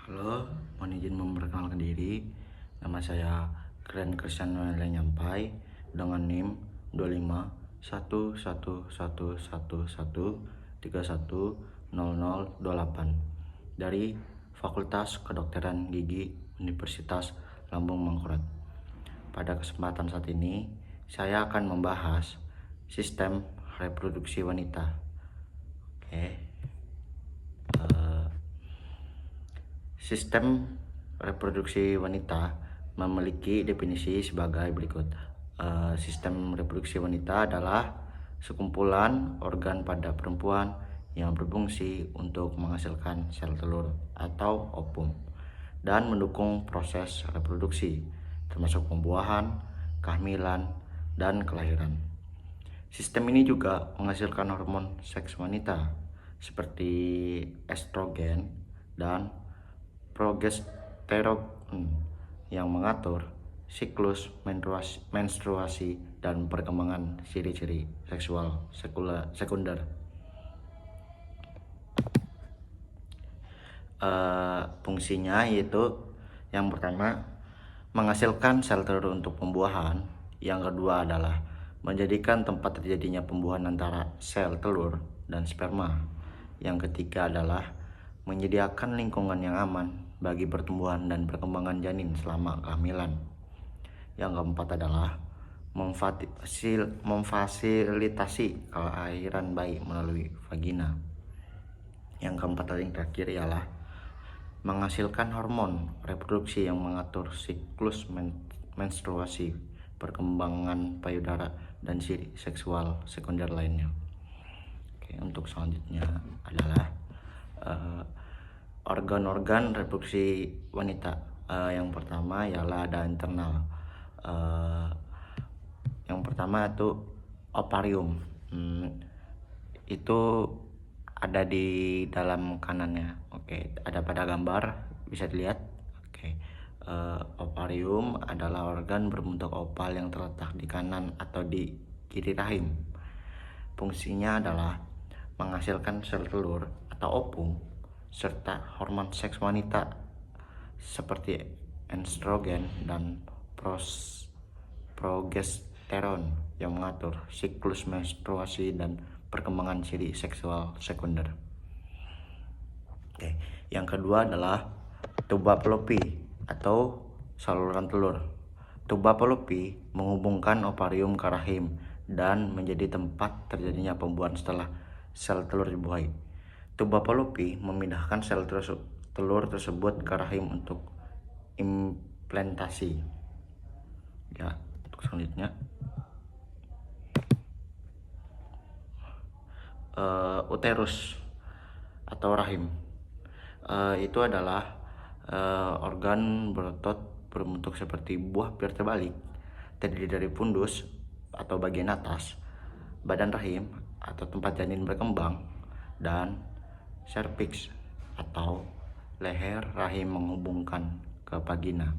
Halo, mohon izin memperkenalkan diri. Nama saya Kren Christian Noel Nyampai dengan NIM 251111313128 dari Fakultas Kedokteran Gigi Universitas Lambung Mangkurat. Pada kesempatan saat ini, saya akan membahas sistem reproduksi wanita. Oke. Sistem reproduksi wanita memiliki definisi sebagai berikut. Sistem reproduksi wanita adalah sekumpulan organ pada perempuan yang berfungsi untuk menghasilkan sel telur atau ovum dan mendukung proses reproduksi, termasuk pembuahan, kehamilan, dan kelahiran. Sistem ini juga menghasilkan hormon seks wanita seperti estrogen dan progesteron yang mengatur siklus menstruasi dan perkembangan ciri-ciri seksual sekunder. Fungsinya yaitu yang pertama menghasilkan sel telur untuk pembuahan, yang kedua adalah menjadikan tempat terjadinya pembuahan antara sel telur dan sperma, yang ketiga adalah menyediakan lingkungan yang aman bagi pertumbuhan dan perkembangan janin selama kehamilan. Yang keempat adalah memfasilitasi kelahiran bayi melalui vagina. Yang keempat dan yang terakhir ialah menghasilkan hormon reproduksi yang mengatur siklus menstruasi, perkembangan payudara, dan ciri seksual sekunder lainnya. Oke, untuk selanjutnya adalah organ-organ reproduksi wanita. Yang pertama ialah ada internal. Yang pertama itu ovarium. Itu ada di dalam kanannya. Oke, ada pada gambar bisa dilihat. Oke, ovarium adalah organ berbentuk oval yang terletak di kanan atau di kiri rahim. Fungsinya adalah menghasilkan sel telur atau ovum serta hormon seks wanita seperti estrogen dan progesteron yang mengatur siklus menstruasi dan perkembangan ciri seksual sekunder. Oke, yang kedua adalah tuba fallopi atau saluran telur. Tuba fallopi menghubungkan ovarium ke rahim dan menjadi tempat terjadinya pembuahan setelah sel telur dibuahi. Tuba fallopi memindahkan sel telur tersebut ke rahim untuk implantasi. Ya, untuk selanjutnya uterus atau rahim. Itu adalah organ berotot berbentuk seperti buah pir terbalik, terdiri dari fundus atau bagian atas, badan rahim atau tempat janin berkembang, dan serviks atau leher rahim menghubungkan ke vagina.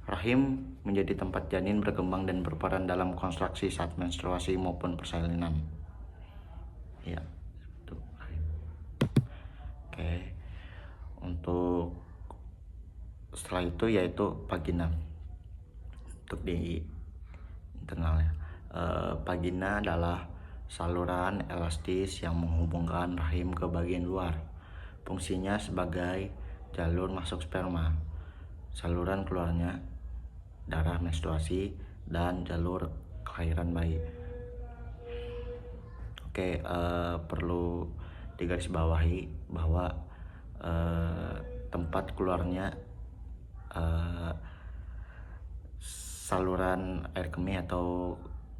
Rahim menjadi tempat janin berkembang dan berperan dalam konstruksi saat menstruasi maupun persalinan. Ya, itu rahim. Oke, untuk setelah itu yaitu vagina. Untuk di internalnya, vagina adalah saluran elastis yang menghubungkan rahim ke bagian luar. Fungsinya sebagai jalur masuk sperma, saluran keluarnya darah menstruasi, dan jalur kelahiran bayi. Oke, perlu digarisbawahi bahwa tempat keluarnya saluran air kemih atau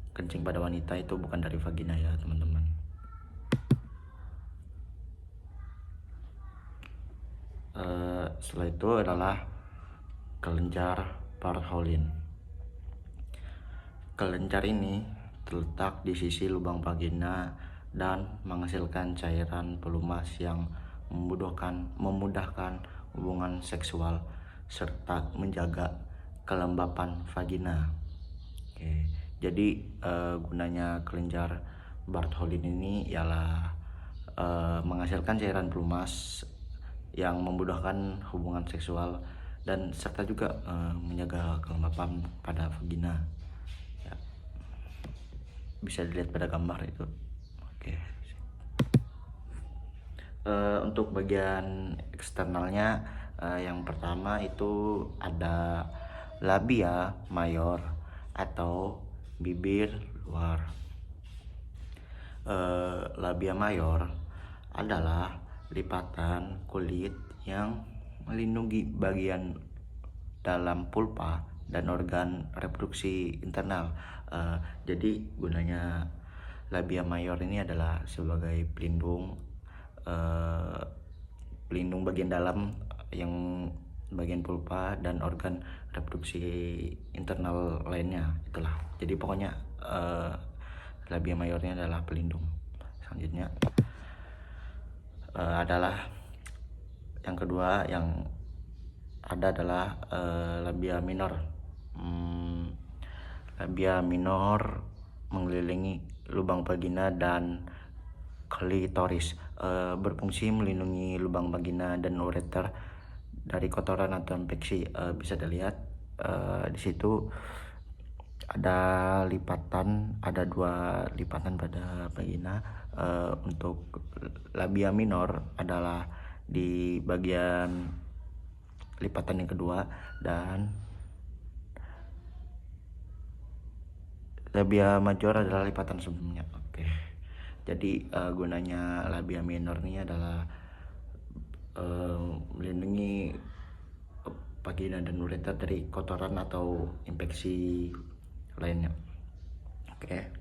kencing pada wanita itu bukan dari vagina ya teman-teman. Setelah itu adalah kelenjar Bartholin. Kelenjar ini terletak di sisi lubang vagina dan menghasilkan cairan pelumas yang memudahkan hubungan seksual serta menjaga kelembapan vagina. Oke, jadi gunanya kelenjar Bartholin ini ialah menghasilkan cairan pelumas yang memudahkan hubungan seksual dan serta juga menjaga kelembapan pada vagina. Ya, bisa dilihat pada gambar itu. Oke. Untuk bagian eksternalnya, yang pertama itu ada labia mayor atau bibir luar. Labia mayor adalah lipatan kulit yang melindungi bagian dalam pulpa dan organ reproduksi internal. Jadi gunanya labia mayor ini adalah sebagai pelindung bagian dalam yang bagian pulpa dan organ reproduksi internal lainnya. Itulah. Jadi pokoknya labia mayornya adalah pelindung. Selanjutnya adalah yang kedua yang ada adalah labia minor. Labia minor mengelilingi lubang vagina dan klitoris, berfungsi melindungi lubang vagina dan ureter dari kotoran atau infeksi. Bisa dilihat di situ ada dua lipatan pada vagina. Untuk labia minor adalah di bagian lipatan yang kedua, dan labia major adalah lipatan sebelumnya. Oke. Jadi gunanya labia minor ini adalah melindungi vagina dan ureter dari kotoran atau infeksi lainnya. Oke.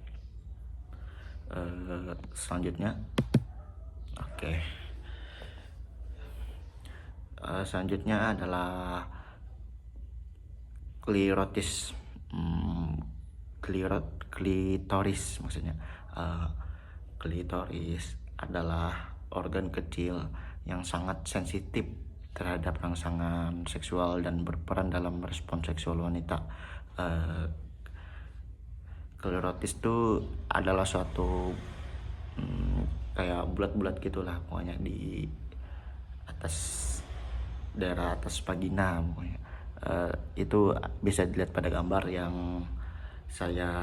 Selanjutnya, oke. Selanjutnya adalah klitoris. Klitoris maksudnya. Klitoris adalah organ kecil yang sangat sensitif terhadap rangsangan seksual dan berperan dalam respon seksual wanita. Klitoris itu adalah suatu kayak bulat-bulat gitulah pokoknya di atas daerah atas vagina pokoknya. Itu bisa dilihat pada gambar yang saya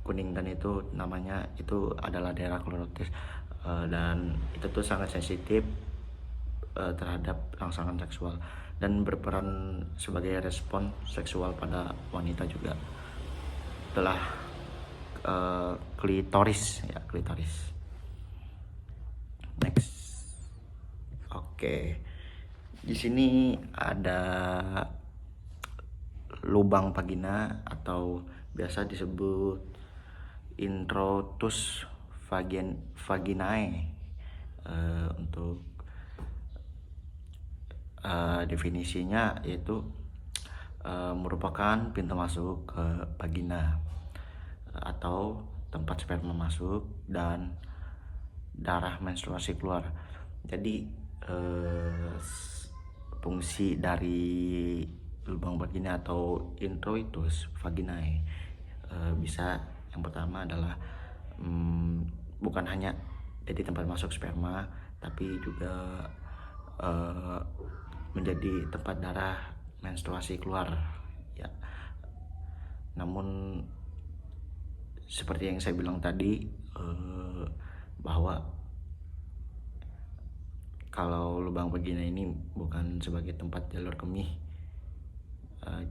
kuningkan, itu namanya itu adalah daerah klitoris, dan itu tuh sangat sensitif terhadap rangsangan seksual dan berperan sebagai respon seksual pada wanita juga. Itulah klitoris ya, klitoris. Next. Oke. Di sini ada lubang vagina atau biasa disebut introitus vaginae. Untuk definisinya yaitu merupakan pintu masuk ke vagina atau tempat sperma masuk dan darah menstruasi keluar. Jadi fungsi dari lubang vagina atau introitus vaginae bisa, yang pertama adalah bukan hanya jadi tempat masuk sperma, tapi juga menjadi tempat darah menstruasi keluar ya. Namun seperti yang saya bilang tadi, bahwa kalau lubang vagina ini bukan sebagai tempat jalur kemih,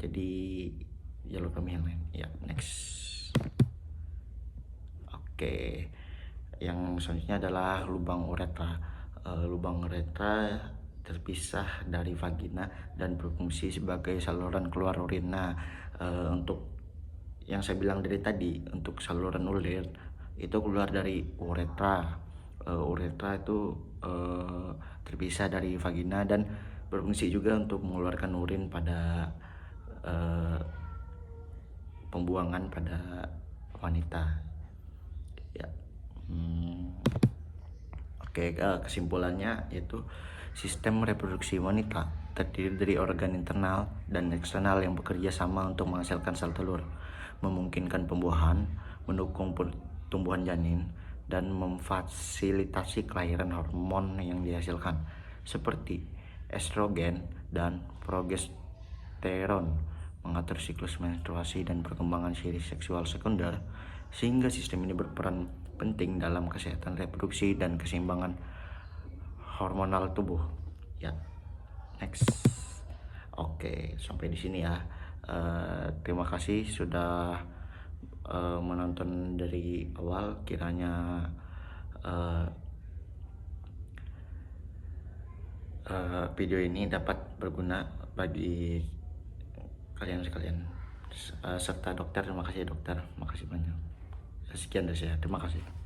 jadi jalur kemih yang lain ya. Next. Oke. Yang selanjutnya adalah lubang uretra. Lubang uretra terpisah dari vagina dan berfungsi sebagai saluran keluar urin. Nah, untuk yang saya bilang dari tadi, untuk saluran urin itu keluar dari uretra. Uretra itu terpisah dari vagina dan berfungsi juga untuk mengeluarkan urin pada pembuangan pada wanita ya. Oke, kesimpulannya yaitu sistem reproduksi wanita terdiri dari organ internal dan eksternal yang bekerja sama untuk menghasilkan sel telur, memungkinkan pembuahan, mendukung pertumbuhan janin, dan memfasilitasi kelahiran hormon yang dihasilkan. seperti estrogen dan progesteron, mengatur siklus menstruasi dan perkembangan siri seksual sekunder, sehingga sistem ini berperan penting dalam kesehatan reproduksi dan keseimbangan hormonal tubuh. Ya, next. Oke, sampai di sini ya. Terima kasih sudah menonton dari awal. Kiranya video ini dapat berguna bagi kalian sekalian, serta dokter. Terima kasih dokter, makasih banyak. Sekian dari saya, terima kasih.